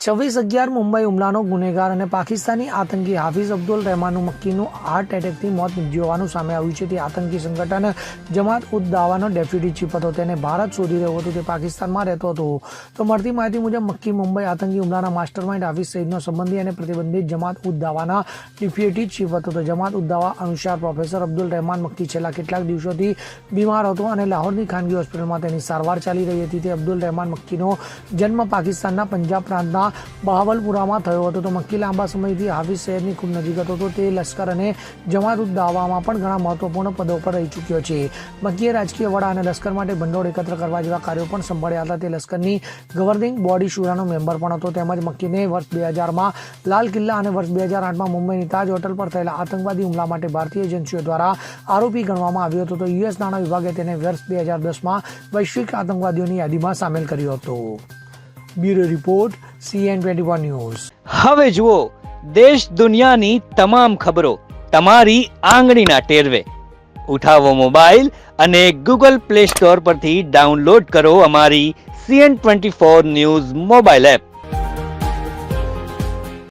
26/11 મુંબઈ હુમલાનો ગુનેગાર અને પાકિસ્તાની આતંકી હાફિઝ અબ્દુલ રહેમાન મક્કીનું હાર્ટ એટેકથી મોત નીપજ્યું હોવાનું સામે આવ્યું છે. તે આતંકી સંગઠન જમાત ઉદ દાવાનો ડેપ્યુટી ચીફ હતો. તેને ભારત શોધી રહ્યો હતો. તે પાકિસ્તાનમાં રહેતો હતો. તો મળતી માહિતી મુજબ મક્કી મુંબઈ આતંકી હુમલાના માસ્ટરમાઇન્ડ હાફિઝ સઈદનો સંબંધી અને પ્રતિબંધિત જમાત ઉદ દાવાના ડેપ્યુટી ચીફ હતો. તો જમાત ઉદ દાવા અનુસાર પ્રોફેસર અબ્દુલ રહેમાન મક્કી છેલ્લા કેટલાક દિવસોથી બીમાર હતો અને લાહોરની ખાનગી હોસ્પિટલમાં તેની સારવાર ચાલી રહી હતી. તે અબ્દુલ રહેમાન મક્કીનો જન્મ પાકિસ્તાનના પંજાબ પ્રાંતના બહાવલપુરામાં થયો હતો. તો મક્કી લાંબા સમયથી હાફિઝ સઈદની ખૂબ નજીક હતો. તો તે લશ્કર અને જમાત ઉદ દાવામાં પણ ઘણા મહત્વપૂર્ણ પદો પર રહી ચૂક્યો છે. મક્કીએ રાજકીય વડા અને લશ્કર માટે ભંડોળ એકત્ર કરવા જેવા કાર્યો પણ સંભાળ્યા હતા. તે લશ્કરની ગવર્નિંગ બોડી શુરાનો મેમ્બર પણ હતો. તેમજ મક્કીને વર્ષ 2000માં લાલ કિલ્લા અને વર્ષ 2008માં મુંબઈની તાજ હોટલ પર થયેલા આતંકવાદી હુમલા માટે ભારતીય એજન્સીઓ દ્વારા આરોપી ગણવામાં આવ્યો હતો. તો યુએસ નાણાં વિભાગે તેને વર્ષ 2010માં વૈશ્વિક આતંકવાદીઓની યાદીમાં સામેલ કર્યો હતો. Bureau report CN21 news. હવે જુઓ દેશ દુનિયાની તમામ ખબરો તમારી આંગળીના ટેરવે. ઉઠાવો મોબાઈલ અને Google Play Store પરથી ડાઉનલોડ કરો અમારી CN24 ન્યૂઝ મોબાઈલ એપ.